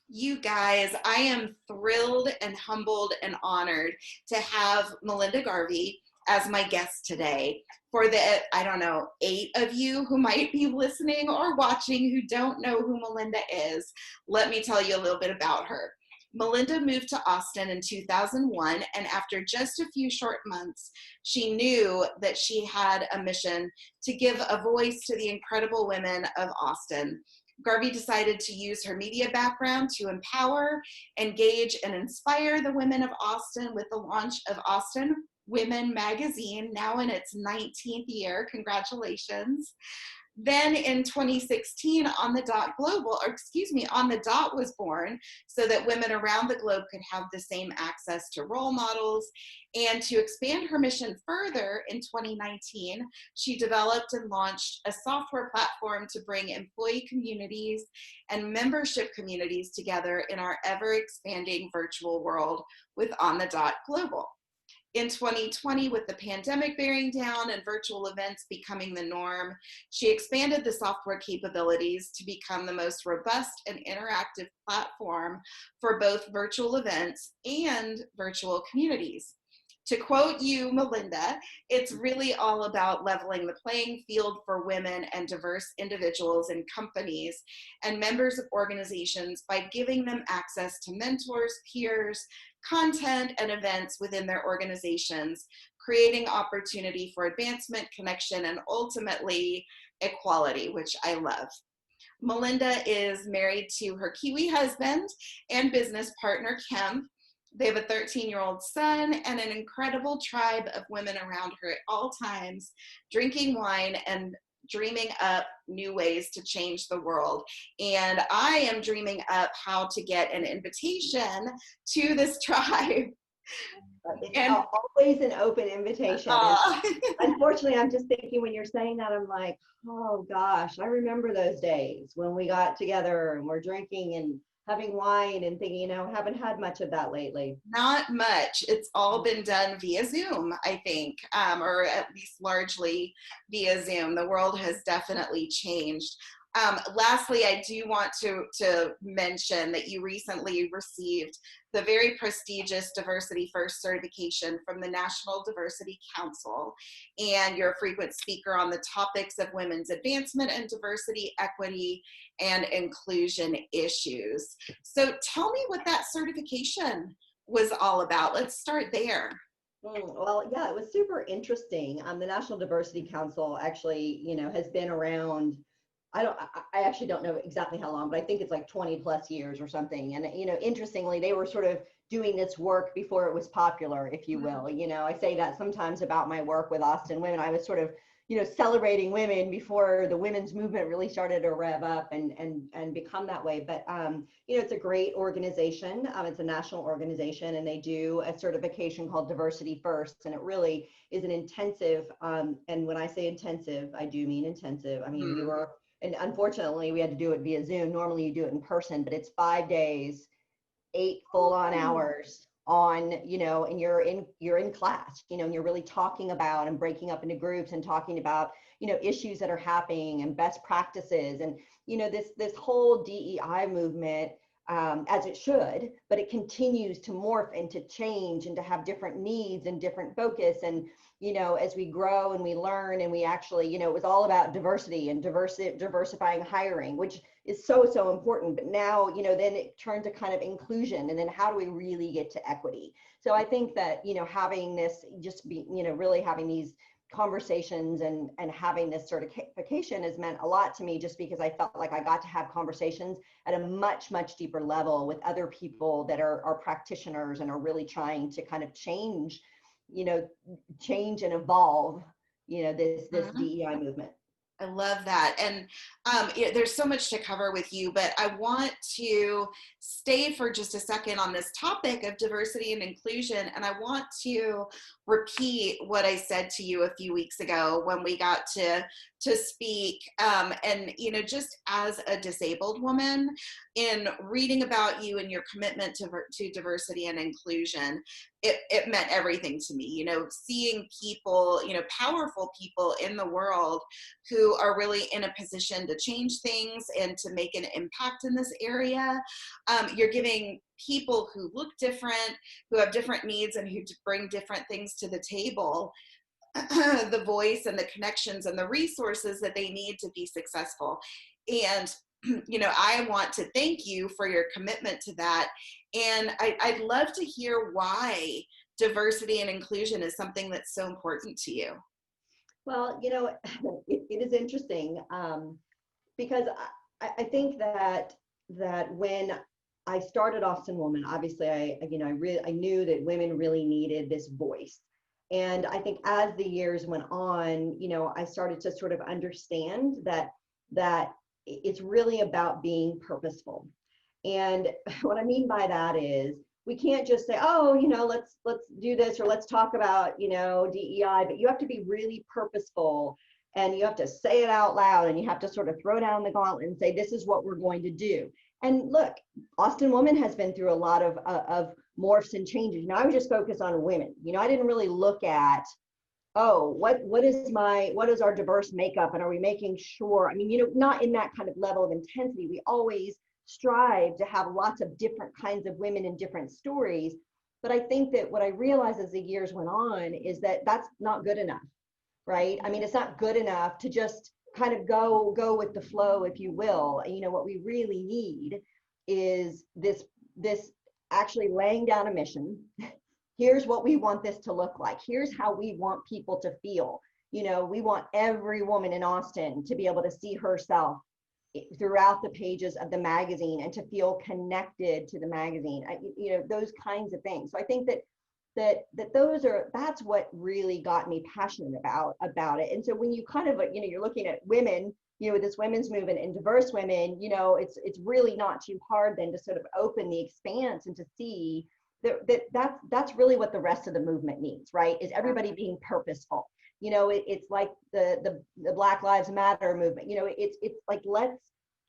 You guys, I am thrilled and humbled and honored to have Melinda Garvey as my guest today. For the, I don't know, 8 of you who might be listening or watching who don't know who Melinda is, let me tell you a little bit about her. Melinda moved to Austin in 2001, and after just a few short months, she knew that she had a mission to give a voice to the incredible women of Austin. Garvey decided to use her media background to empower, engage, and inspire the women of Austin with the launch of Austin Women Magazine, now in its 19th year. Congratulations. Then in 2016, On the Dot Global, or excuse me, On the Dot was born so that women around the globe could have the same access to role models. And to expand her mission further, in 2019, she developed and launched a software platform to bring employee communities and membership communities together in our ever expanding virtual world with On the Dot Global. In 2020, with the pandemic bearing down and virtual events becoming the norm, she expanded the software capabilities to become the most robust and interactive platform for both virtual events and virtual communities. To quote you, Melinda, it's really all about leveling the playing field for women and diverse individuals and companies and members of organizations by giving them access to mentors, peers, content, and events within their organizations, creating opportunity for advancement, connection, and ultimately equality, which I love. Melinda is married to her Kiwi husband and business partner, Kim. They have a 13-year-old son and an incredible tribe of women around her at all times, drinking wine and dreaming up new ways to change the world. And I am dreaming up how to get an invitation to this tribe. It's And always an open invitation. And unfortunately, I'm just thinking when you're saying that, I'm like, oh gosh, I remember those days when we got together and we're drinking and having wine and thinking, haven't had much of that lately. not much. It's all been done via Zoom, I think, or at least largely via Zoom. The world has definitely changed. Lastly, I do want to mention that you recently received the very prestigious Diversity First certification from the National Diversity Council, and you're a frequent speaker on the topics of women's advancement and diversity, equity, and inclusion issues. So tell me what that certification was all about. Let's start there. Well, yeah, it was super interesting. The National Diversity Council actually, has been around. I actually don't know exactly how long, but I think it's like 20 plus years or something. And, interestingly, they were sort of doing this work before it was popular, if you will. I say that sometimes about my work with Austin Women. I was sort of, celebrating women before the women's movement really started to rev up and become that way. But, it's a great organization. It's a national organization, and they do a certification called Diversity First. And it really is an intensive, and when I say intensive, I do mean intensive. I mean, and unfortunately we had to do it via Zoom. Normally you do it in person, but it's 5 days, 8 full-on hours on, and you're in class, and you're really talking about and breaking up into groups and talking about, issues that are happening and best practices. And, this whole DEI movement, as it should, but it continues to morph and to change and to have different needs and different focus. And, as we grow and we learn and we actually, it was all about diversity and diversifying hiring, which is so important. But now, then it turned to kind of inclusion, and then how do we really get to equity? So I think that, having this really having these conversations and having this certification has meant a lot to me, just because I felt like I got to have conversations at a much deeper level with other people that are practitioners and are really trying to kind of change and evolve, this DEI movement. I love that. And there's so much to cover with you, but I want to stay for just a second on this topic of diversity and inclusion. And I want to repeat what I said to you a few weeks ago when we got to speak. And, just as a disabled woman, in reading about you and your commitment to diversity and inclusion, it meant everything to me, seeing people, powerful people in the world who are really in a position to change things and to make an impact in this area. You're giving people who look different, who have different needs, and who bring different things to the table, the voice and the connections and the resources that they need to be successful. And I want to thank you for your commitment to that. And I'd love to hear why diversity and inclusion is something that's so important to you. Well, it is interesting, because I think that when I started Austin Woman, obviously I knew that women really needed this voice. And I think as the years went on, I started to sort of understand that it's really about being purposeful. And what I mean by that is we can't just say, oh, let's do this, or let's talk about, DEI, but you have to be really purposeful, and you have to say it out loud, and you have to sort of throw down the gauntlet and say, this is what we're going to do. And look, Austin Woman has been through a lot of morphs and changes. I was just focused on women. I didn't really look at, oh, what is our diverse makeup, and are we making sure, not in that kind of level of intensity. We always strive to have lots of different kinds of women and different stories. But I think that what I realized as the years went on is that that's not good enough, right? It's not good enough to just kind of go with the flow, if you will. What we really need is this actually laying down a mission. Here's what we want this to look like. Here's how we want people to feel. We want every woman in Austin to be able to see herself throughout the pages of the magazine and to feel connected to the magazine. Those kinds of things. So I think that's what really got me passionate about it. And so when you kind of, you're looking at women, with this women's movement and diverse women, it's really not too hard then to sort of open the expanse and to see that's really what the rest of the movement needs, right? Is everybody being purposeful. It's like the Black Lives Matter movement. It's like,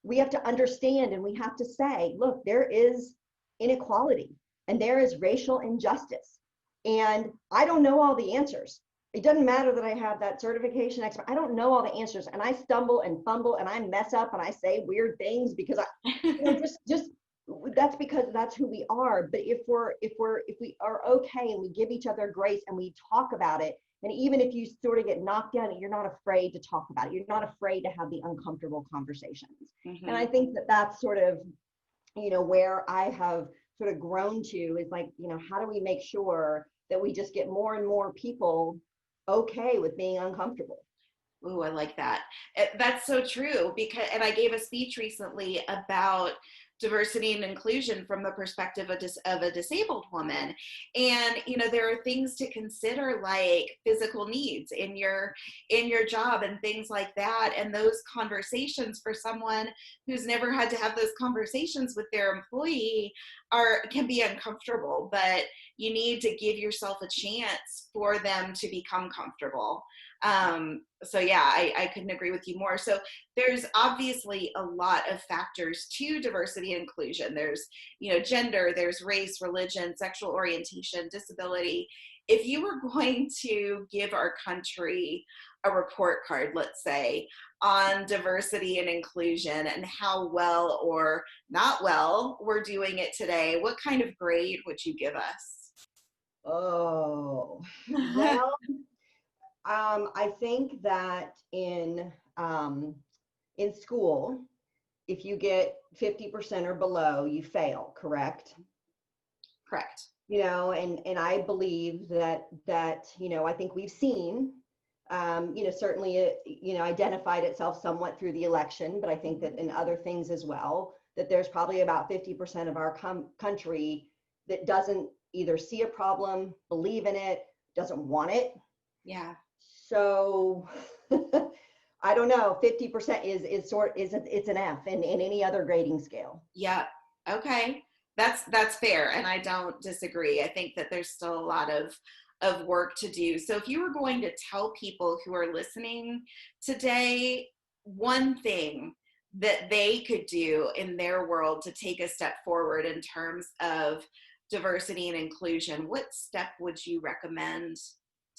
we have to understand, and we have to say, look, there is inequality and there is racial injustice. And I don't know all the answers. It doesn't matter that I have that certification expert. I don't know all the answers, and I stumble and fumble and I mess up and I say weird things because just that's because that's who we are. But if we are okay and we give each other grace and we talk about it, and even if you sort of get knocked down, you're not afraid to talk about it. You're not afraid to have the uncomfortable conversations. Mm-hmm. And I think that's sort of, where I have sort of grown to is like, how do we make sure that we just get more and more people okay with being uncomfortable? Ooh, I like that. That's so true, and I gave a speech recently about diversity and inclusion from the perspective of a disabled woman. And, there are things to consider, like physical needs in your job and things like that. And those conversations for someone who's never had to have those conversations with their employee can be uncomfortable, but you need to give yourself a chance for them to become comfortable. So yeah, I couldn't agree with you more. So there's obviously a lot of factors to diversity and inclusion. There's, gender, there's race, religion, sexual orientation, disability. If you were going to give our country a report card, let's say, on diversity and inclusion and how well or not well we're doing it today, what kind of grade would you give us? Oh, well, I think that in school, if you get 50% or below, you fail, correct? Correct. And I believe that I think we've seen, certainly, identified itself somewhat through the election, but I think that in other things as well, that there's probably about 50% of our country that doesn't either see a problem, believe in it, doesn't want it. Yeah. So I don't know, 50% it's an F in any other grading scale. Yeah. Okay. That's fair. And I don't disagree. I think that there's still a lot of work to do. So if you were going to tell people who are listening today, one thing that they could do in their world to take a step forward in terms of diversity and inclusion, what step would you recommend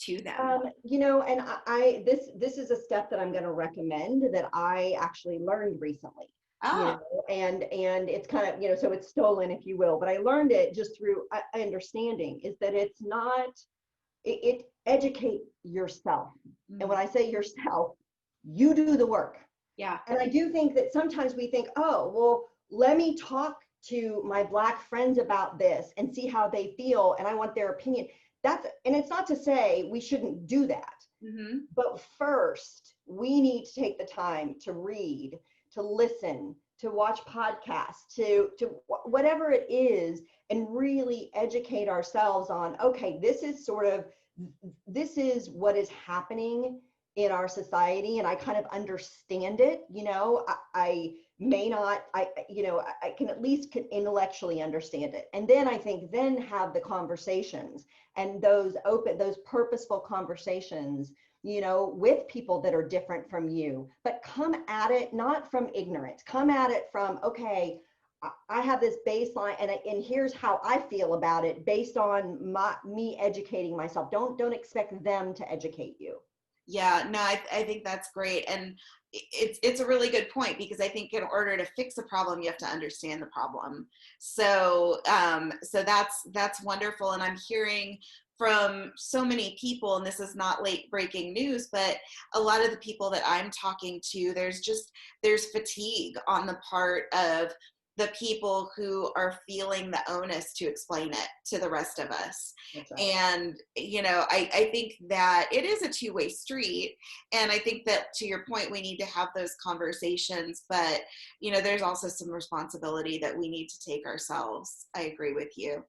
to them? And this is a step that I'm going to recommend that I actually learned recently. Ah, And it's kind of, so it's stolen, if you will, but I learned it just through understanding is that it's not, it educate yourself. And when I say yourself, you do the work. yeah. And I do think that sometimes we think, oh, well, let me talk to my Black friends about this and see how they feel, and I want their opinion. And it's not to say we shouldn't do that. Mm-hmm. But first, we need to take the time to read, to listen, to watch podcasts, to whatever it is, and really educate ourselves on, okay, this is what is happening in our society, and I kind of understand it. I may not, I can at least intellectually understand it. And then I think then have the conversations, and those purposeful conversations, with people that are different from you, but come at it not from ignorance, come at it from, okay, I have this baseline, and here's how I feel about it based on me educating myself. Don't expect them to educate you. Yeah, no, I think that's great. And it's a really good point, because I think in order to fix a problem, you have to understand the problem. So so that's wonderful. And I'm hearing from so many people, and this is not late breaking news, but a lot of the people that I'm talking to, there's fatigue on the part of the people who are feeling the onus to explain it to the rest of us. Right. And, I think that it is a two-way street. And I think that, to your point, we need to have those conversations, but, there's also some responsibility that we need to take ourselves. I agree with you.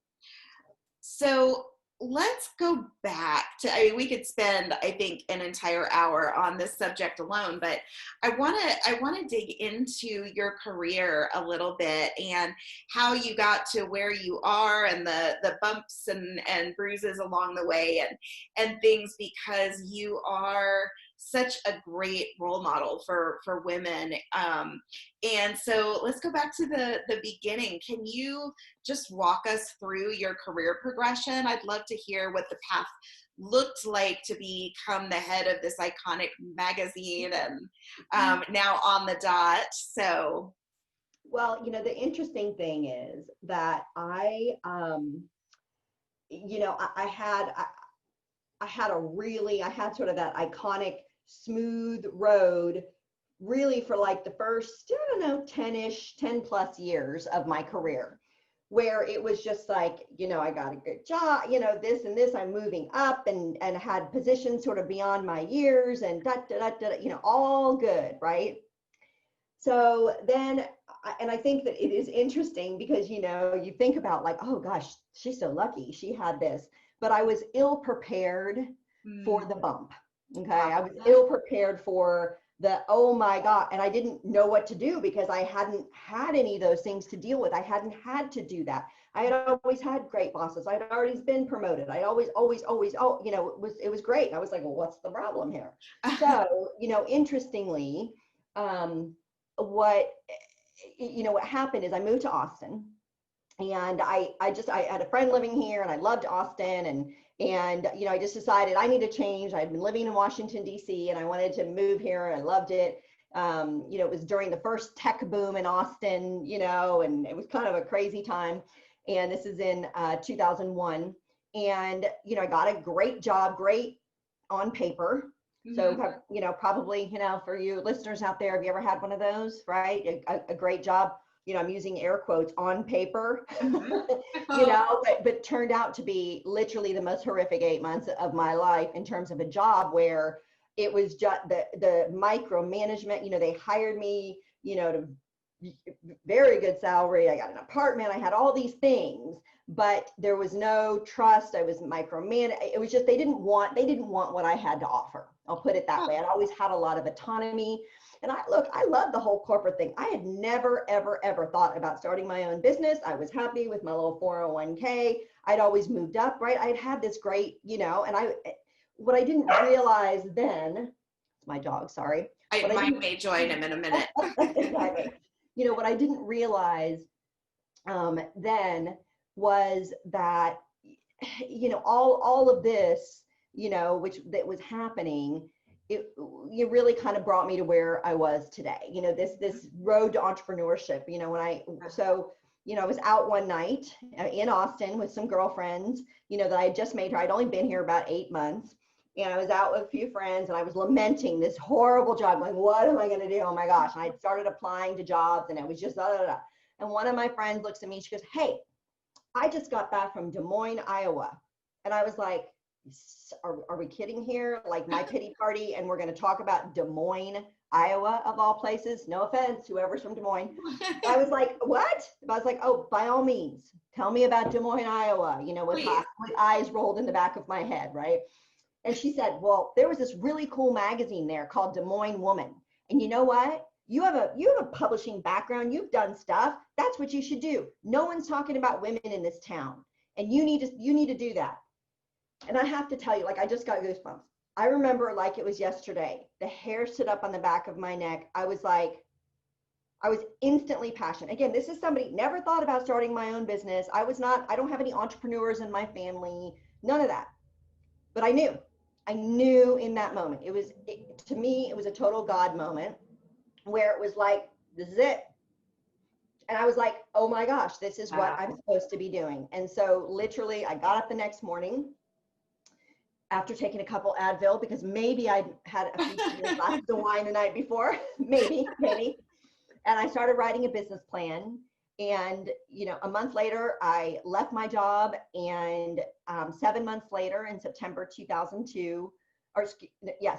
So let's go back to, we could spend, I think, an entire hour on this subject alone, but I want to dig into your career a little bit and how you got to where you are, and the bumps and bruises along the way, and things, because you are such a great role model for women. And so let's go back to the beginning. Can you just walk us through your career progression? I'd love to hear what the path looked like to become the head of this iconic magazine, and now On the Dot. So, well, the interesting thing is that I had sort of that iconic smooth road really for like the first, 10 plus years of my career, where it was just like, I got a good job, this and this, I'm moving up, and had positions sort of beyond my years, and all good, right? So then, and I think that it is interesting because, you think about like, oh gosh, she's so lucky she had this, but I was ill prepared for the bump. Okay. I was ill prepared for the, oh my God. And I didn't know what to do because I hadn't had any of those things to deal with. I hadn't had to do that. I had always had great bosses. I'd already been promoted. I always, it was great. I was like, well, what's the problem here? So, interestingly, what happened is I moved to Austin, and I had a friend living here, and I loved Austin, and I just decided I need to change. I'd been living in Washington, D.C., and I wanted to move here, and I loved it. It was during the first tech boom in Austin, and it was kind of a crazy time. And this is in 2001. And, I got a great job, great on paper. So, probably, for you listeners out there, have you ever had one of those, right? A great job, I'm using air quotes, on paper, but turned out to be literally the most horrific 8 months of my life in terms of a job where it was just the micromanagement. They hired me, to very good salary. I got an apartment. I had all these things, but there was no trust. I was micromanaged. It was just, they didn't want what I had to offer. I'll put it that way. I'd always had a lot of autonomy. And I love the whole corporate thing. I had never, ever, ever thought about starting my own business. I was happy with my little 401k. I'd always moved up, right? I'd had this great, and what I didn't realize then, my dog, sorry. Mine may join him in a minute. Exactly. What I didn't realize then was that, all of this, which that was happening, it really kind of brought me to where I was today. This road to entrepreneurship, I was out one night in Austin with some girlfriends, that I had just made her. I'd only been here about 8 months. And I was out with a few friends and I was lamenting this horrible job. Like, what am I going to do? Oh my gosh. And I started applying to jobs and it was just, blah, blah, blah. And one of my friends looks at me, she goes, hey, I just got back from Des Moines, Iowa. And I was like, are we kidding here? Like my pity party. And we're going to talk about Des Moines, Iowa, of all places. No offense, whoever's from Des Moines. I was like, what? I was like, oh, by all means, tell me about Des Moines, Iowa, with eyes rolled in the back of my head, right? And she said, well, there was this really cool magazine there called Des Moines Woman. And you know what? You have a publishing background. You've done stuff. That's what you should do. No one's talking about women in this town. And you need to do that. And I have to tell you, like, I just got goosebumps. I remember like it was yesterday. The hair stood up on the back of my neck. I was instantly passionate. Again, this is somebody never thought about starting my own business. I don't have any entrepreneurs in my family, none of that. But I knew in that moment, to me, it was a total God moment where it was like, this is it. And I was like, oh my gosh, this is what I'm supposed to be doing. And so literally I got up the next morning after taking a couple Advil, because maybe I'd had a few glasses of wine the night before, maybe. And I started writing a business plan. And, a month later, I left my job, and 7 months later, in September 2002,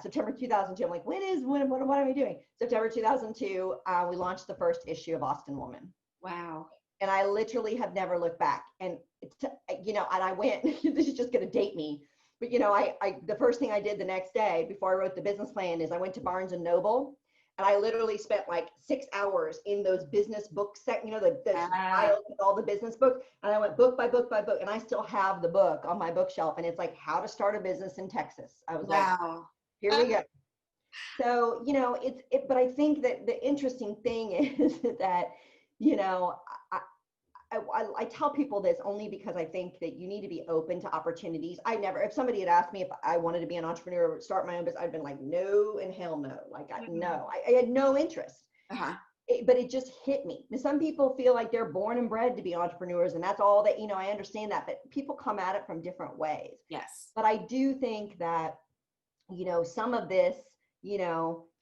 September 2002, I'm like, what am I doing? September 2002, we launched the first issue of Austin Woman. Wow. And I literally have never looked back. And, and I went, this is just going to date me, but, the first thing I did the next day before I wrote the business plan is I went to Barnes and Noble. And I literally spent like 6 hours in those business books, the aisles with all the business books. And I went book by book by book. And I still have the book on my bookshelf. And it's like How to Start a Business in Texas. I was like, here we go. So, but I think that the interesting thing is that, I tell people this only because I think that you need to be open to opportunities. If somebody had asked me if I wanted to be an entrepreneur or start my own business, I'd been like, no and hell no. Like, no, I had no interest. But it just hit me. And some people feel like they're born and bred to be entrepreneurs, and that's all that, I understand that, but people come at it from different ways. Yes. But I do think that, some of this,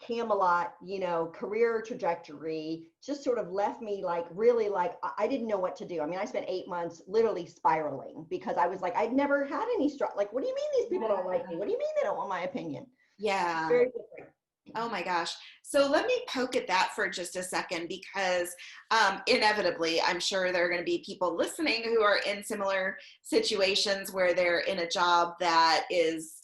Camelot, career trajectory just sort of left me like, really, like, I didn't know what to do. I mean, I spent 8 months literally spiraling because I was like, I'd never had any like, what do you mean these people don't like me? What do you mean they don't want my opinion? Yeah. It's very different. Oh my gosh. So let me poke at that for just a second, because inevitably, I'm sure there are going to be people listening who are in similar situations where they're in a job that is,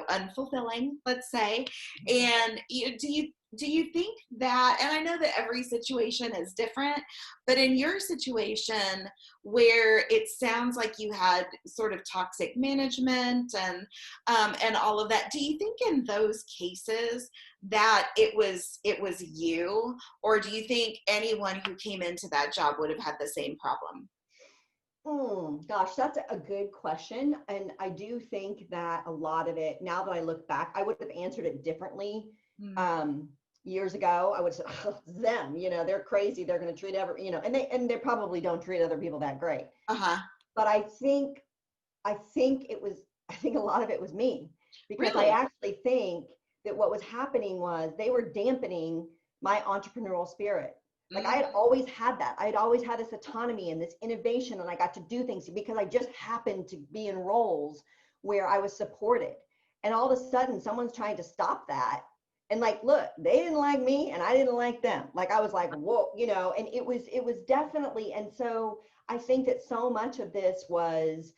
unfulfilling, let's say. And do you think that, and I know that every situation is different, but in your situation where it sounds like you had sort of toxic management and all of that, do you think in those cases that it was you, or do you think anyone who came into that job would have had the same problem? Gosh, that's a good question. And I do think that a lot of it, now that I look back, I would have answered it differently. Years ago, I would say, them, they're crazy. They're going to treat and they probably don't treat other people that great. But I think a lot of it was me, because Really? I actually think that what was happening was they were dampening my entrepreneurial spirit. Like I had always had that. I had always had this autonomy and this innovation, and I got to do things because I just happened to be in roles where I was supported. And all of a sudden someone's trying to stop that. And like, look, they didn't like me and I didn't like them. Like I was like, whoa, and it was definitely. And so I think that so much of this was,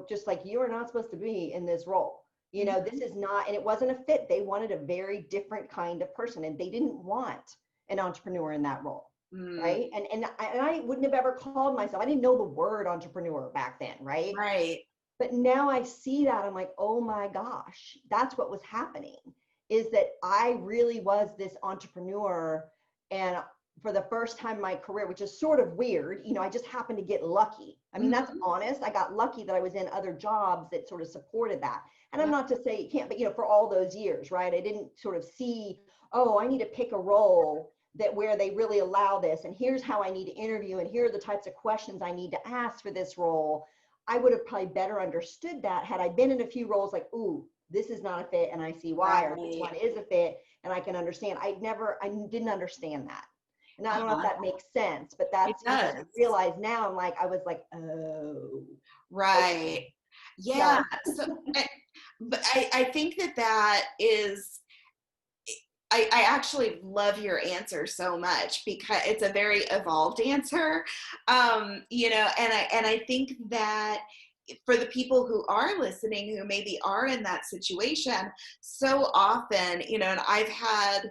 just like, you are not supposed to be in this role. This is not, and it wasn't a fit. They wanted a very different kind of person, and they didn't want an entrepreneur in that role. Right. And I wouldn't have ever called myself, I didn't know the word entrepreneur back then. Right. Right. But now I see that, I'm like, oh my gosh, that's what was happening, is that I really was this entrepreneur, and for the first time in my career, which is sort of weird, I just happened to get lucky. I mean, that's honest. I got lucky that I was in other jobs that sort of supported that. And I'm not to say you can't, but for all those years, right? I didn't sort of see, oh, I need to pick a role that where they really allow this, and here's how I need to interview, and here are the types of questions I need to ask for this role. I would have probably better understood that had I been in a few roles like, ooh, this is not a fit and I see why, or this one is a fit and I can understand. I didn't understand that. And I don't know if that makes sense, but that's what I realize now. I was like, oh. Right. Yeah. So, but I think that is, I actually love your answer so much because it's a very evolved answer. And I think that for the people who are listening, who maybe are in that situation, so often, and I've had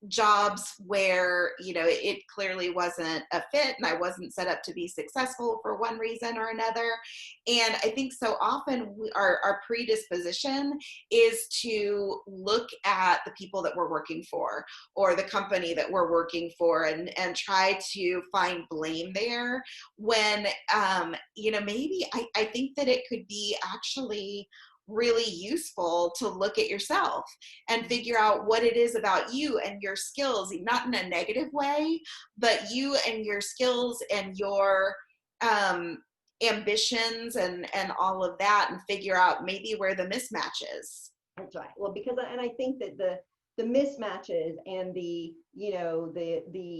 jobs where it clearly wasn't a fit and I wasn't set up to be successful for one reason or another. And I think so often our predisposition is to look at the people that we're working for or the company that we're working for and try to find blame there when maybe I think that it could be actually really useful to look at yourself and figure out what it is about you and your skills, not in a negative way, but you and your skills and your ambitions and all of that, and figure out maybe where the mismatch is. That's right. Well, and I think that the mismatches and the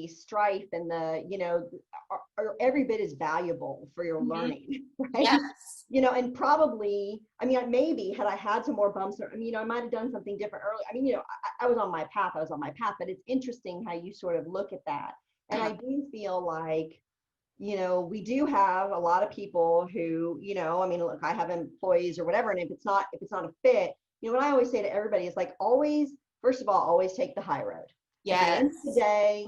strife and are every bit as valuable for your learning, right? Yes. And probably, maybe had I had some more bumps, I might have done something different early. I was on my path, but it's interesting how you sort of look at that. And I do feel like, we do have a lot of people who, look, I have employees or whatever, and if it's not a fit, what I always say to everybody is like, first of all, always take the high road. Yes. At the end of the day,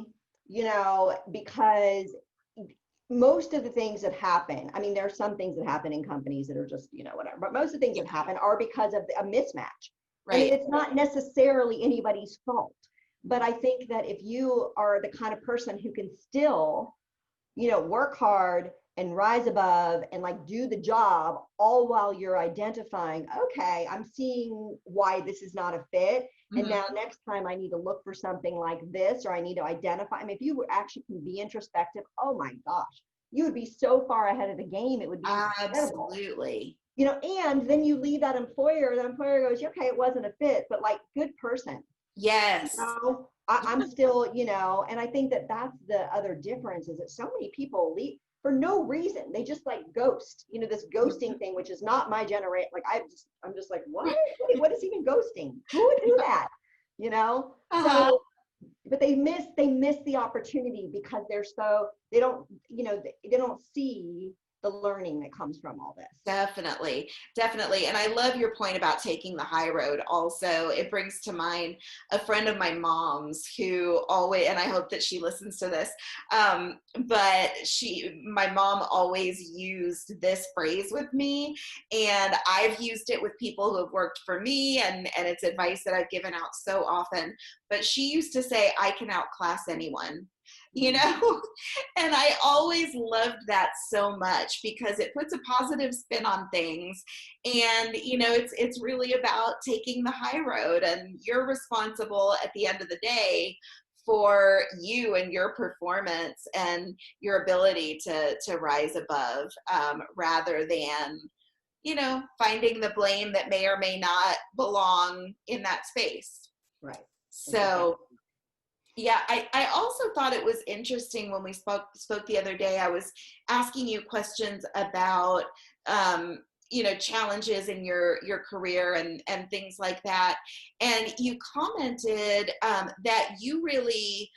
because most of the things that happen, there are some things that happen in companies that are just, whatever, but most of the things that happen are because of a mismatch. Right. And it's not necessarily anybody's fault. But I think that if you are the kind of person who can still, work hard and rise above and do the job, all while you're identifying, okay, I'm seeing why this is not a fit. And now next time I need to look for something like this, or I need to identify. If you actually can be introspective, oh my gosh, you would be so far ahead of the game. It would be absolutely incredible. And then you leave that employer, the employer goes, okay, it wasn't a fit, but good person. Yes. I'm still, and I think that that's the other difference, is that so many people leave for no reason. They just ghost, this ghosting thing, which is not my generation. I'm just like, what is even ghosting? Who would do that? So, but they miss the opportunity because they don't see the learning that comes from all this. Definitely. And I love your point about taking the high road also. It brings to mind a friend of my mom's who always, and I hope that she listens to this, but my mom always used this phrase with me, and I've used it with people who have worked for me, and it's advice that I've given out so often, but she used to say, I can outclass anyone. And I always loved that so much because it puts a positive spin on things. And, it's really about taking the high road, and you're responsible at the end of the day for you and your performance and your ability to rise above, rather than, finding the blame that may or may not belong in that space. Right. So yeah, I also thought it was interesting when we spoke the other day. I was asking you questions about, challenges in your career and things like that. And you commented that you really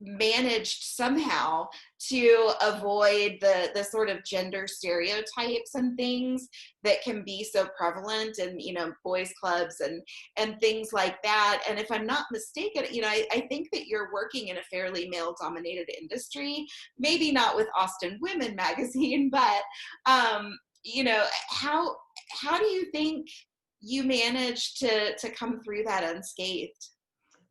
managed somehow to avoid the sort of gender stereotypes and things that can be so prevalent in boys clubs and things like that. And if I'm not mistaken, I think that you're working in a fairly male dominated industry, maybe not with Austin Women magazine, but how do you think you managed to come through that unscathed?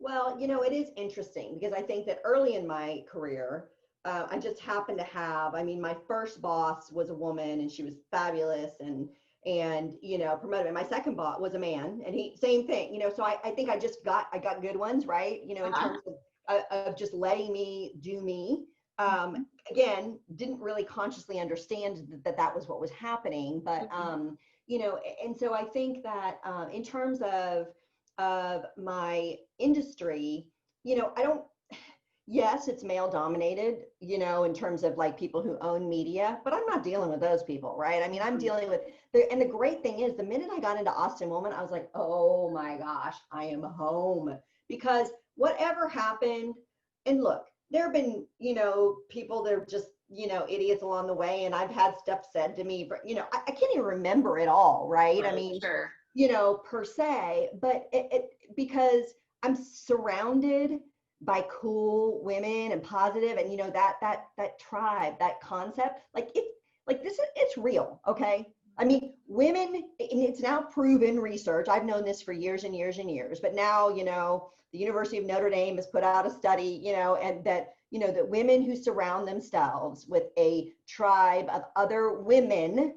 Well, it is interesting because I think that early in my career, I just happened to have, I mean, my first boss was a woman and she was fabulous and, promoted me. My second boss was a man and he, same thing, so I think I got good ones, right? In Uh-huh. terms of just letting me do me. Mhm. Again, didn't really consciously understand that was what was happening, but, and so I think that in terms of my industry, I don't, yes, it's male dominated, in terms of like people who own media, but I'm not dealing with those people, right? I mean, I'm dealing with and the great thing is the minute I got into Austin Woman, I was like, oh my gosh, I am home because whatever happened, and look, there have been, people that are just, idiots along the way. And I've had stuff said to me, but, I can't even remember it all, right? I Right, mean, sure. per se, but because I'm surrounded by cool women and positive and that tribe, that concept, like this is, it's real, okay? I mean, women, and it's now proven research. I've known this for years and years and years, but now, the University of Notre Dame has put out a study, and that, that women who surround themselves with a tribe of other women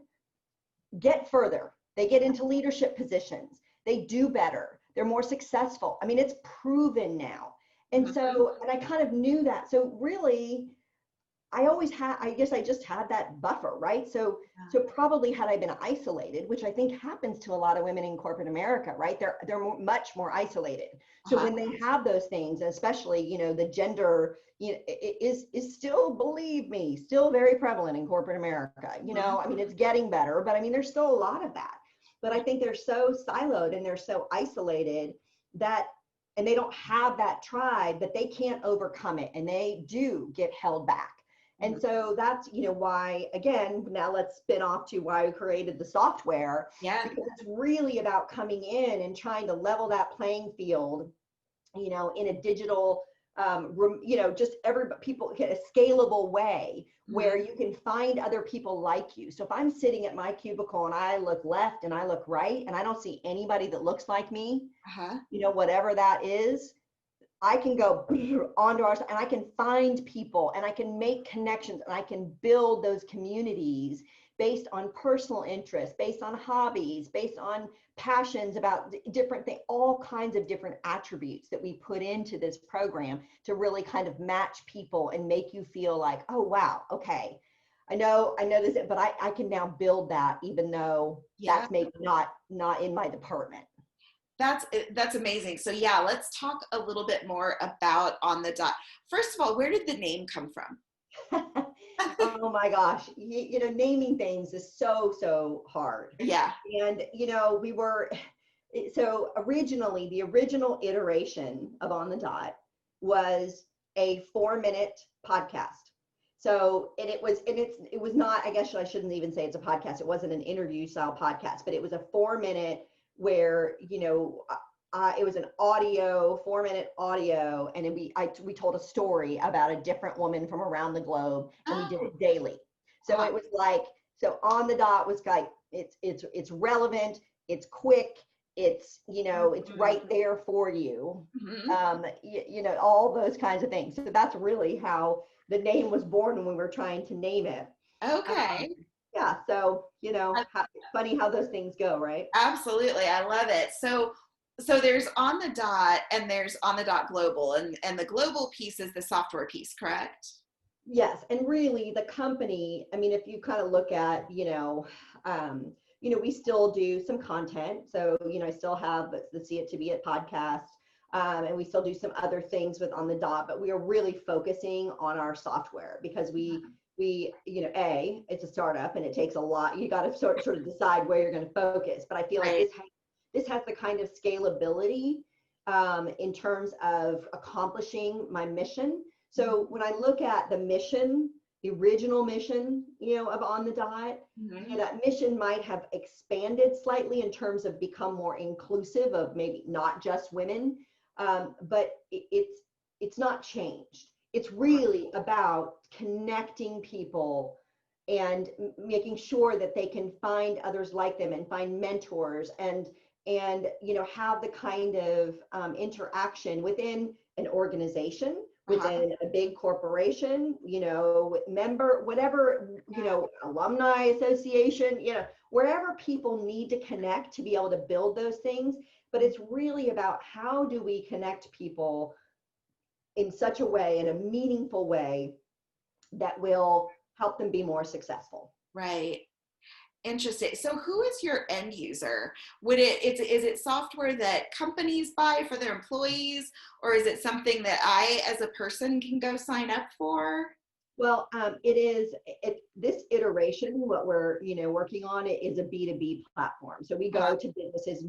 get further. They get into leadership positions. They do better. They're more successful. I mean, it's proven now. And Mhm. so, and I kind of knew that. So really, I guess I just had that buffer, right? So probably had I been isolated, which I think happens to a lot of women in corporate America, right? They're much more isolated. So Uh-huh. when they have those things, especially, the gender, is still, believe me, still very prevalent in corporate America. Mhm. I mean, it's getting better, but I mean, there's still a lot of that. But I think they're so siloed and they're so isolated that and they don't have that tribe that they can't overcome it and they do get held back. And Mhm. so that's, why, again, now let's spin off to why we created the software, Yeah. because it's really about coming in and trying to level that playing field, in a digital, just every people get a scalable way Mhm. where you can find other people like you. So if I'm sitting at my cubicle and I look left and I look right and I don't see anybody that looks like me, Uh-huh. whatever that is, I can go onto our and I can find people and I can make connections and I can build those communities based on personal interests, based on hobbies, based on passions about different things, all kinds of different attributes that we put into this program to really kind of match people and make you feel like, oh, wow, okay. I know this, but I can now build that even though Yeah. that's maybe not in my department. That's amazing. So yeah, let's talk a little bit more about On the Dot. First of all, where did the name come from? Oh my gosh. Naming things is so hard. Yeah. And, we were, so originally, the original iteration of On the Dot was a 4-minute podcast. So, and it was not, I guess I shouldn't even say it's a podcast. It wasn't an interview style podcast, but it was a 4-minute where, it was an audio, 4-minute audio, and then we told a story about a different woman from around the globe, and we did Oh. it daily. So Uh-huh. it was like, so On the Dot was like, it's relevant, it's quick, it's right there for you. Mhm. All those kinds of things. So that's really how the name was born when we were trying to name it. Um, Okay. yeah, so it's funny how those things go, right? Absolutely. I love it. So there's On the Dot and there's On the Dot Global, and the global piece is the software piece, correct? Yes, and really the company, I mean, if you kind of look at, we still do some content. So, I still have the See It to Be It podcast, and we still do some other things with On the Dot, but we are really focusing on our software because it's a startup and it takes a lot. You got to sort of decide where you're going to focus. But I feel like Right. this has the kind of scalability in terms of accomplishing my mission. So when I look at the mission, the original mission, of On the Dot, Mhm. that mission might have expanded slightly in terms of become more inclusive of maybe not just women, but it's not changed. It's really about connecting people and making sure that they can find others like them and find mentors and, have the kind of interaction within an organization, Uh-huh. within a big corporation, member, whatever, alumni association, wherever people need to connect to be able to build those things. But it's really about how do we connect people in such a way, in a meaningful way, that will help them be more successful. Right. Interesting. So who is your end user? Is it software that companies buy for their employees, or is it something that I as a person can go sign up for? Well, this iteration, what we're, working on, it is a B2B platform. So we Uh-huh. go to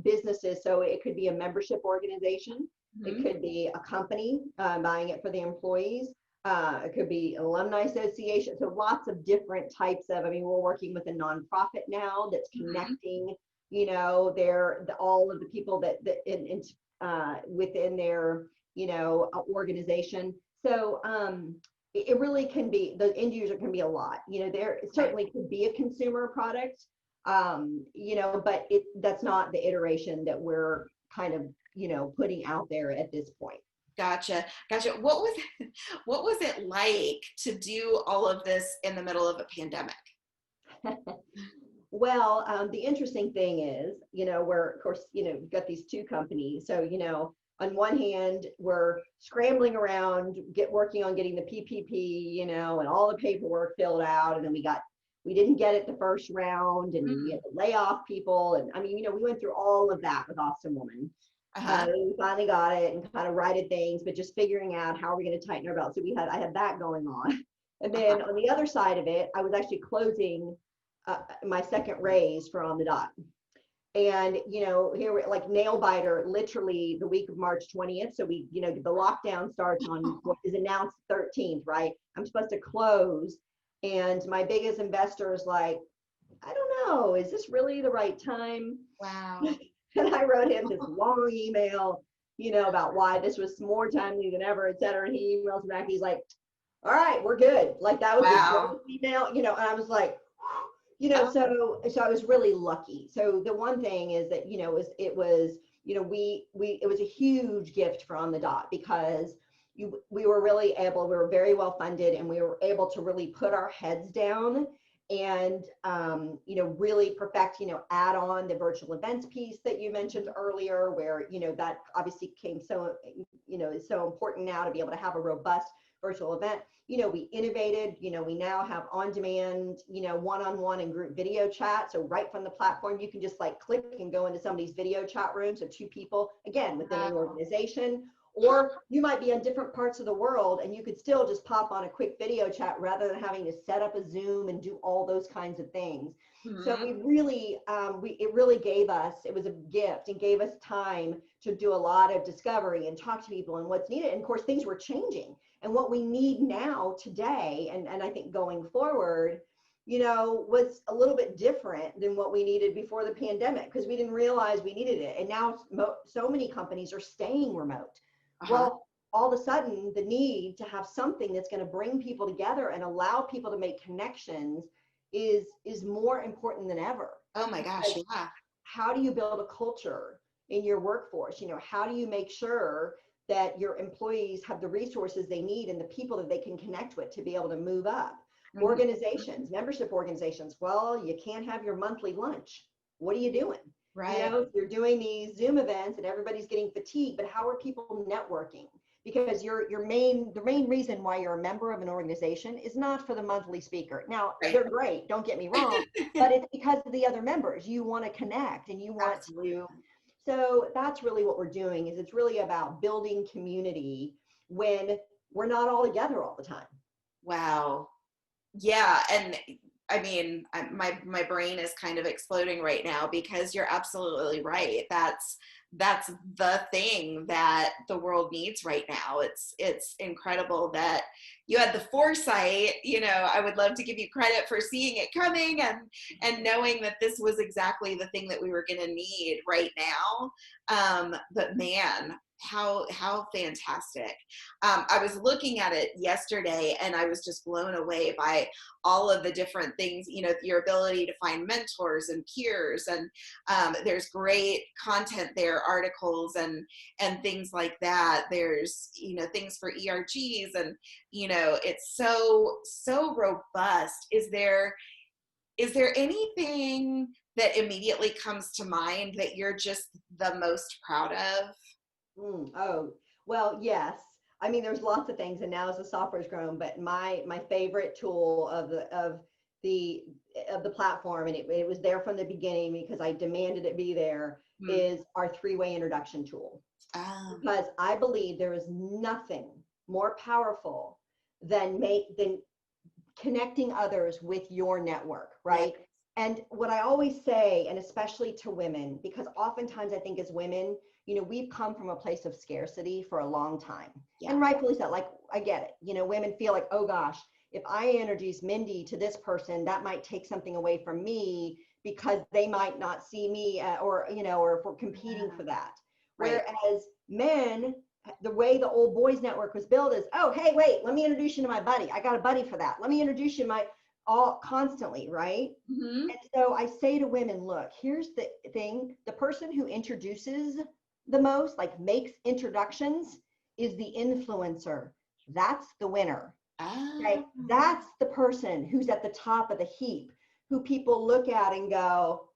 businesses. So it could be a membership organization. It Mhm. could be a company buying it for the employees. It could be an alumni association. So lots of different types of, we're working with a nonprofit now that's Mhm. connecting, all of the people that within their, organization. So, it really can be, the end user can be a lot. There Right. certainly could be a consumer product, but that's not the iteration that we're kind of, putting out there at this point. Gotcha. Gotcha. What was it like to do all of this in the middle of a pandemic? Well, the interesting thing is, we're, of course, you've got these two companies. So, on one hand, we're scrambling around, working on getting the PPP, and all the paperwork filled out. And then we didn't get it the first round, and we Mm. had to lay off people. And we went through all of that with Austin Woman. Uh-huh. We finally got it and kind of righted things, but just figuring out how we're going to tighten our belt. So I had that going on. And Uh-huh. then on the other side of it, I was actually closing my second raise for On the Dot. And, here we're like nail biter, literally the week of March 20th. So the lockdown starts on what is announced 13th, right? I'm supposed to close. And my biggest investor is like, I don't know, is this really the right time? Wow. And I wrote him this long email, about why this was more timely than ever, et cetera. And he emails back, he's like, all right, we're good. Like that was the Wow. shortest email, and I was like, Oh, so I was really lucky. So the one thing is that, it was, it was a huge gift for On the Dot, because we were really able, we were very well funded, and we were able to really put our heads down and, really perfect, add on the virtual events piece that you mentioned earlier, where, that obviously came so, is so important now to be able to have a robust virtual event. We innovated, we now have on-demand, one-on-one and group video chat. So right from the platform, you can just like click and go into somebody's video chat room. So two people, again, within an wow. organization, or you might be in different parts of the world and you could still just pop on a quick video chat rather than having to set up a Zoom and do all those kinds of things. So Mhm. we really, it really gave us, it was a gift and gave us time to do a lot of discovery and talk to people and what's needed. And of course, things were changing. And what we need now today, and I think going forward, was a little bit different than what we needed before the pandemic, because we didn't realize we needed it. And now so many companies are staying remote. Uh-huh. Well, all of a sudden, the need to have something that's going to bring people together and allow people to make connections is more important than ever. Oh my gosh, Because yeah. how do you build a culture in your workforce? How do you make sure that your employees have the resources they need and the people that they can connect with to be able to move up? Mhm. Organizations, membership organizations, well, you can't have your monthly lunch. What are you doing? Right. You're doing these Zoom events and everybody's getting fatigued, but how are people networking? Because the main reason why you're a member of an organization is not for the monthly speaker. Now, Right. they're great, don't get me wrong, but it's because of the other members. You want to connect and you want Absolutely. to. So that's really what we're doing, is it's really about building community when we're not all together all the time. Wow. Yeah, and I mean, my brain is kind of exploding right now because you're absolutely right. That's the thing that the world needs right now. It's incredible that you had the foresight. I would love to give you credit for seeing it coming and knowing that this was exactly the thing that we were going to need right now. But man, how fantastic. I was looking at it yesterday and I was just blown away by all of the different things, your ability to find mentors and peers, and there's great content there, articles and things like that. There's, things for ERGs, and, it's so robust. Is there anything that immediately comes to mind that you're just the most proud of? Oh, well, yes. I mean, there's lots of things, and now as the software's grown, but my favorite tool of the platform, and it was there from the beginning because I demanded it be there, is our three-way introduction tool. Because I believe there is nothing more powerful than connecting others with your network, right? Yes. And what I always say, and especially to women, because oftentimes I think as women, we've come from a place of scarcity for a long time. Yeah. And rightfully so. Like, I get it. Women feel like, oh gosh, if I introduce Mindy to this person, that might take something away from me because they might not see me, or if we're competing for that. Right. Whereas men, the way the old boys network was built is, oh, hey, wait, let me introduce you to my buddy. I got a buddy for that. Let me introduce you to all constantly, right? Mm-hmm. And so I say to women, look, here's the thing. The person who introduces the most, like makes introductions, is the influencer. That's the winner. Okay? That's the person who's at the top of the heap, who people look at and go,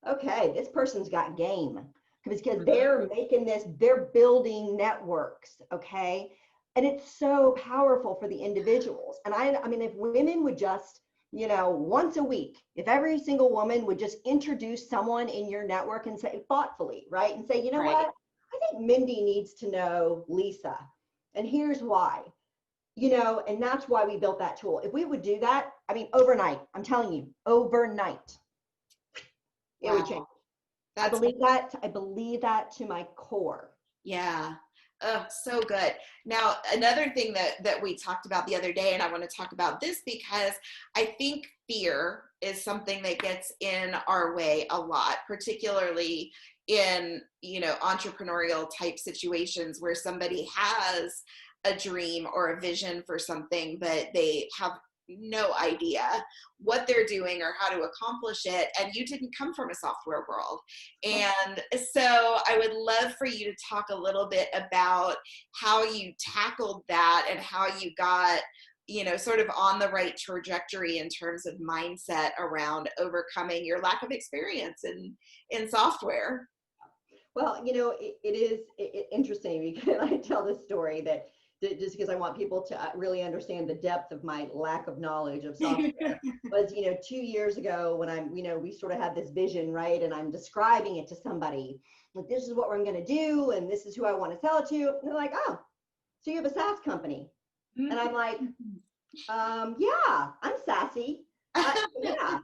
okay, this person's got game. Because they're making this, they're building networks, okay? And it's so powerful for the individuals. And I mean, if women would just, once a week, if every single woman would just introduce someone in your network and say, thoughtfully, right? And say, you know what? I think Mindy needs to know Lisa. And here's why, and that's why we built that tool. If we would do that, I mean, overnight, I'm telling you, overnight, it would change. I believe that to my core. Yeah. Oh, so good. Now, another thing that we talked about the other day, and I want to talk about this because I think fear is something that gets in our way a lot, particularly in, entrepreneurial type situations where somebody has a dream or a vision for something, but they have no idea what they're doing or how to accomplish it. And you didn't come from a software world. And so I would love for you to talk a little bit about how you tackled that and how you got, sort of on the right trajectory in terms of mindset around overcoming your lack of experience in software. Well, it is interesting because I tell this story that just because I want people to really understand the depth of my lack of knowledge of software was, 2 years ago when we sort of had this vision, right? And I'm describing it to somebody, like, this is what I'm going to do. And this is who I want to sell it to. And they're like, oh, so you have a SaaS company. Mm-hmm. And I'm like, yeah, I'm sassy. Yeah.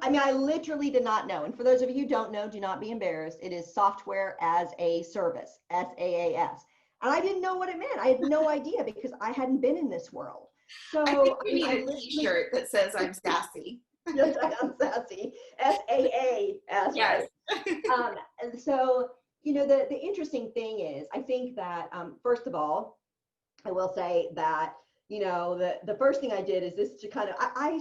I mean, I literally did not know. And for those of you who don't know, do not be embarrassed. It is software as a service, SaaS. And I didn't know what it meant. I had no idea because I hadn't been in this world. So I think we need a t-shirt that says I'm sassy. Yes, I'm sassy. SaaS. Yes. Right? And so, the interesting thing is, I think that, first of all, I will say that, the first thing I did is this to kind of, I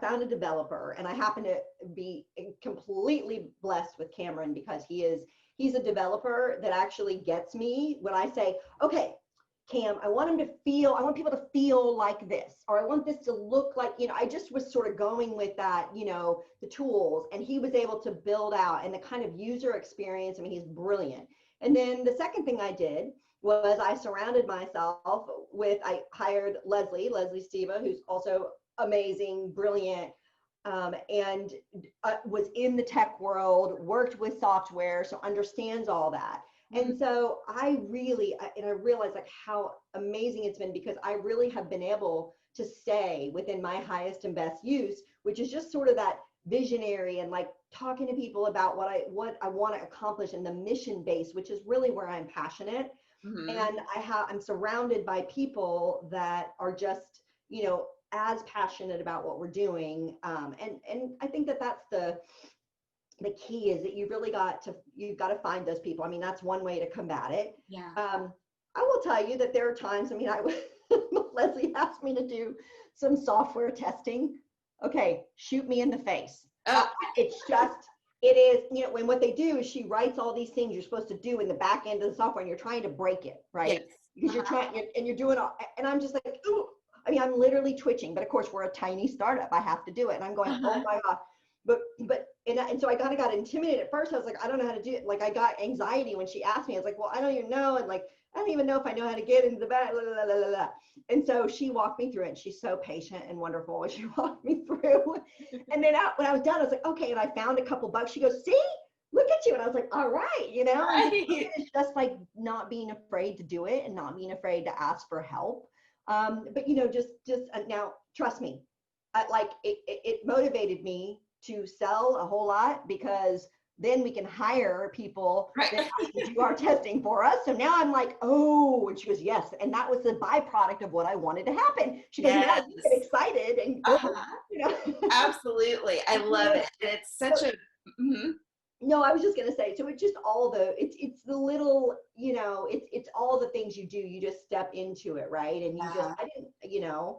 found a developer, and I happen to be completely blessed with Cameron because he's a developer that actually gets me when I say, okay, Cam, I want people to feel like this, or I want this to look like, I just was sort of going with that, the tools, and he was able to build out and the kind of user experience. I mean, he's brilliant. And then the second thing I did was I surrounded myself I hired Leslie Steva, who's also amazing, brilliant, and was in the tech world, worked with software, so understands all that. And so I realized like how amazing it's been because I really have been able to stay within my highest and best use, which is just sort of that visionary and like talking to people about what I want to accomplish and the mission base, which is really where I'm passionate. Mm-hmm. And I'm surrounded by people that are just, as passionate about what we're doing. And I think that's the key is that you've got to find those people. I mean, that's one way to combat it. Yeah. I will tell you that there are times, I mean, Leslie asked me to do some software testing. Okay, shoot me in the face. It's just, it is, you know, and what they do is she writes all these things you're supposed to do in the back end of the software, and you're trying to break it, right? Yes. Because you're trying, and you're doing all, and I'm just like, ooh, I mean, I'm literally twitching, but of course we're a tiny startup. I have to do it. And I'm going, oh my God. And so I kind of got intimidated at first. I was like, I don't know how to do it. Like, I got anxiety when she asked me. I was like, well, I don't even know. And like, I don't even know if I know how to get into the back. Blah, blah, blah, blah, blah. And so she walked me through it. And she's so patient and wonderful. And she walked me through. And then when I was done, I was like, okay. And I found a couple bugs. She goes, see, look at you. And I was like, all right, you know, Right. it's just like not being afraid to do it and not being afraid to ask for help. But you know, just now, trust me, it motivated me to sell a whole lot, because then we can hire people Right. that actually do our testing for us. So now I'm like, oh, and she goes, yes. And that was the byproduct of what I wanted to happen. She goes, Yes. now you get excited and go, you know. Absolutely. I love it. And it's such a, No, I was just gonna say, so it's just all it's the little, you know, it's all the things you do. You just step into it, right? And I didn't, you know,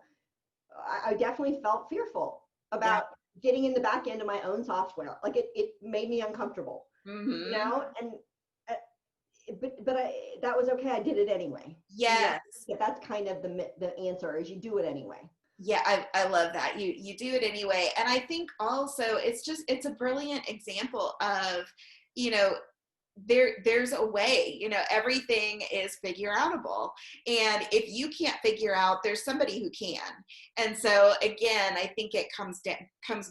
I definitely felt fearful about getting in the back end of my own software. Like it made me uncomfortable, you know, and but that was okay. I did it anyway. yes. You know, that's kind of the answer, is you do it anyway. Yeah, I love that. You do it anyway. And I think also it's a brilliant example of, you know, there's a way, you know, everything is figure outable. And if you can't figure out, there's somebody who can. And so again, I think it comes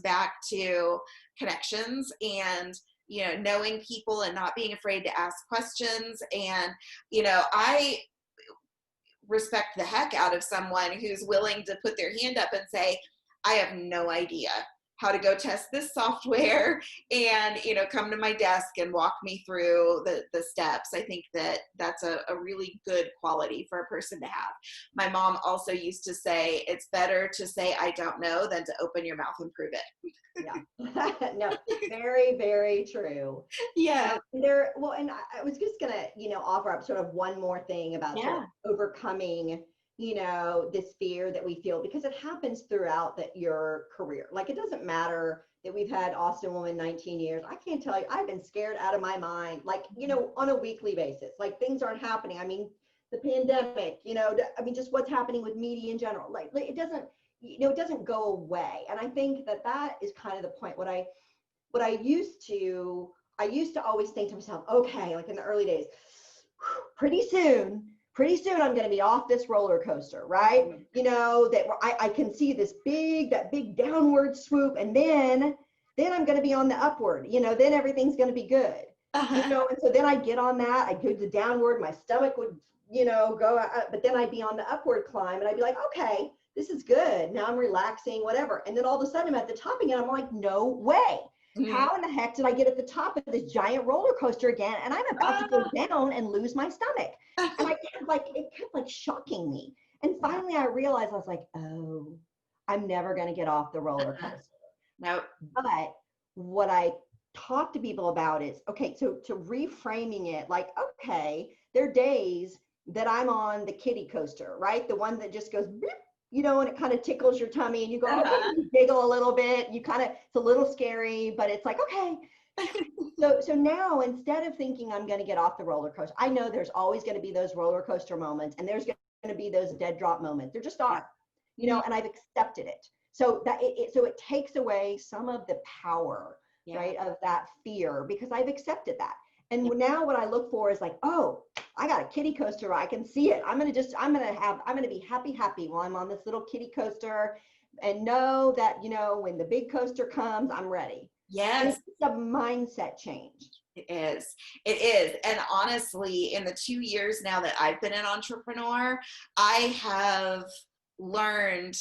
back to connections and, you know, knowing people and not being afraid to ask questions. And, you know, I respect the heck out of someone who's willing to put their hand up and say, I have no idea how to go test this software, and, you know, come to my desk and walk me through the steps. I think that's a really good quality for a person to have. My mom also used to say, it's better to say, I don't know, than to open your mouth and prove it. Yeah. No, very, very true. Yeah. And I was just gonna, you know, offer up sort of one more thing about sort of overcoming, you know, this fear that we feel, because it happens throughout your career. Like, it doesn't matter that we've had Austin Woman 19 years. I can't tell you, I've been scared out of my mind, like, you know, on a weekly basis. Like, things aren't happening. I mean, the pandemic, you know, I mean, just what's happening with media in general. Like it doesn't, you know, it doesn't go away. And I think that is kind of the point. What I used to always think to myself, okay, like in the early days, pretty soon I'm going to be off this roller coaster, right? You know, that I can see that big downward swoop, and then I'm going to be on the upward, you know, then everything's going to be good. You know, and so then I get on that, I go the downward, my stomach would, you know, go up, but then I'd be on the upward climb, and I'd be like, okay, this is good. Now I'm relaxing, whatever. And then all of a sudden I'm at the top again. I'm like, no way. How in the heck did I get at the top of this giant roller coaster again? And I'm about to go down and lose my stomach. And it kept like shocking me. And finally I realized, I was like, oh, I'm never going to get off the roller coaster. Nope. But what I talk to people about is, okay, so to reframing it, like, okay, there are days that I'm on the kiddie coaster, right? The one that just goes, beep, you know, and it kind of tickles your tummy, and you go, okay, you giggle a little bit. You kind of, it's a little scary, but it's like, okay. So now, instead of thinking I'm going to get off the roller coaster, I know there's always going to be those roller coaster moments, and there's going to be those dead drop moments. There just are, you know, and I've accepted it. So that so it takes away some of the power, right, of that fear, because I've accepted that. And now what I look for is like, oh, I got a kiddie coaster. I can see it. I'm going to be happy while I'm on this little kiddie coaster, and know that, you know, when the big coaster comes, I'm ready. Yes. And it's a mindset change. It is. And honestly, in the 2 years now that I've been an entrepreneur, I have learned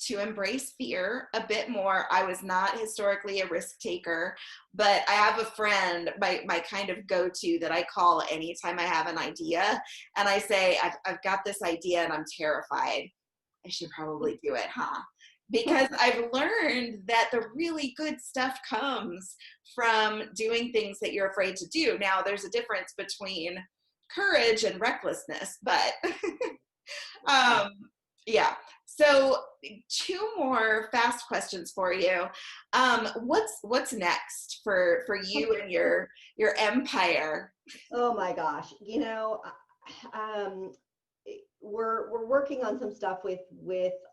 to embrace fear a bit more. I was not historically a risk taker, but I have a friend, my kind of go-to, that I call anytime I have an idea, and I say, I've got this idea and I'm terrified. I should probably do it, huh? because I've learned that the really good stuff comes from doing things that you're afraid to do. Now, there's a difference between courage and recklessness, but um, yeah. So, two more fast questions for you. What's next for you and your empire? Oh my gosh. We're working on some stuff with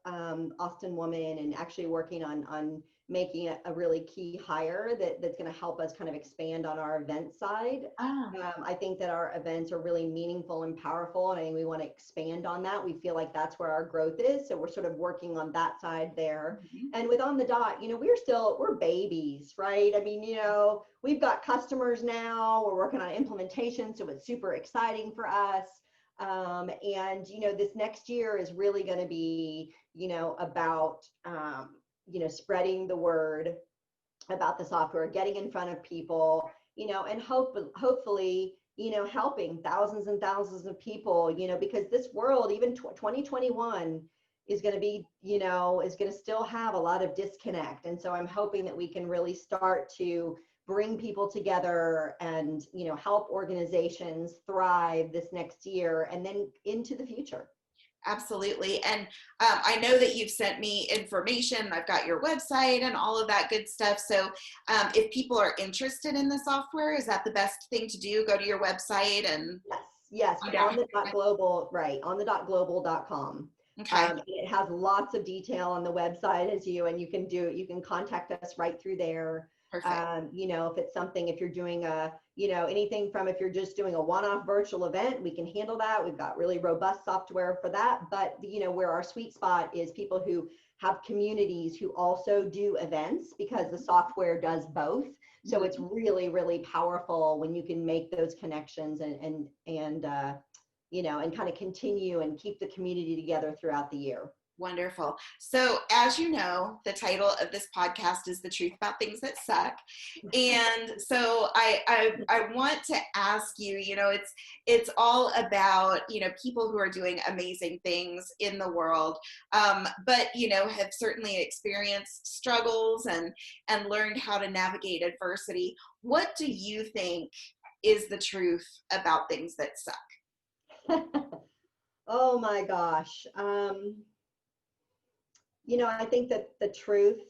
Austin Woman, and actually working on making a really key hire that's going to help us kind of expand on our event side. Ah, I think that our events are really meaningful and powerful, and I think we want to expand on that. We feel like that's where our growth is, so we're sort of working on that side there. mhm. And with On the Dot, we're babies, right? I mean, we've got customers now. We're working on implementation, so it's super exciting for us. And this next year is really going to be about spreading the word about the software, getting in front of people, and hopefully helping thousands and thousands of people, because this world, even 2021, is going to be, is going to still have a lot of disconnect. And so I'm hoping that we can really start to bring people together and, help organizations thrive this next year and then into the future. Absolutely. And I know that you've sent me information. I've got your website and all of that good stuff. So if people are interested in the software, is that the best thing to do? Go to your website and yes, yeah. on the dot global, right, on the dot global.com. Okay. It has lots of detail on the website and you can contact us right through there. Perfect. If it's something, if you're doing anything from, if you're just doing a one-off virtual event, we can handle that. We've got really robust software for that. But, where our sweet spot is people who have communities who also do events, because the software does both. So it's really, really powerful when you can make those connections and kind of continue and keep the community together throughout the year. Wonderful. So, as you know, the title of this podcast is The Truth About Things That Suck. And so I want to ask you, it's all about, people who are doing amazing things in the world, but, have certainly experienced struggles and learned how to navigate adversity. What do you think is the truth about things that suck? Oh my gosh. I think that the truth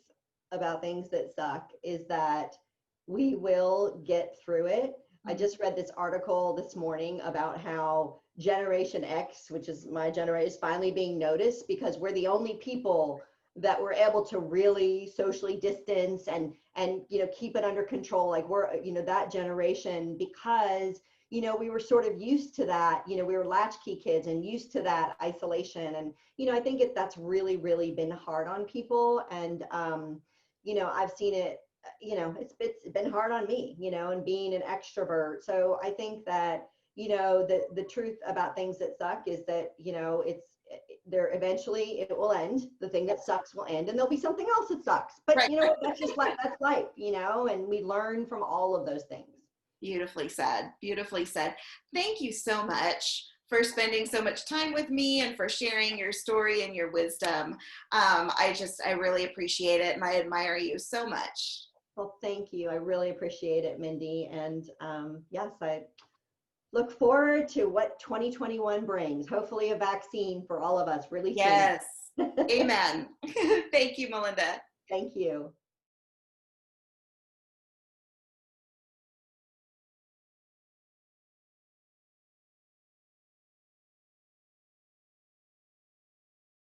about things that suck is that we will get through it. I just read this article this morning about how Generation X, which is my generation, is finally being noticed because we're the only people that were able to really socially distance and keep it under control. Like we're, that generation, because we were sort of used to that, we were latchkey kids and used to that isolation. And, I think that's really, really been hard on people. And, I've seen it, it's been hard on me, and being an extrovert. So I think that, the truth about things that suck is that, it's there, eventually it will end. The thing that sucks will end and there'll be something else that sucks. But, Right. that's just life, that's life, and we learn from all of those things. Beautifully said. Beautifully said. Thank you so much for spending so much time with me and for sharing your story and your wisdom. I really appreciate it and I admire you so much. Well, thank you. I really appreciate it, Mindy. And yes, I look forward to what 2021 brings. Hopefully a vaccine for all of us really soon. Yes. Amen. Thank you, Melinda. Thank you.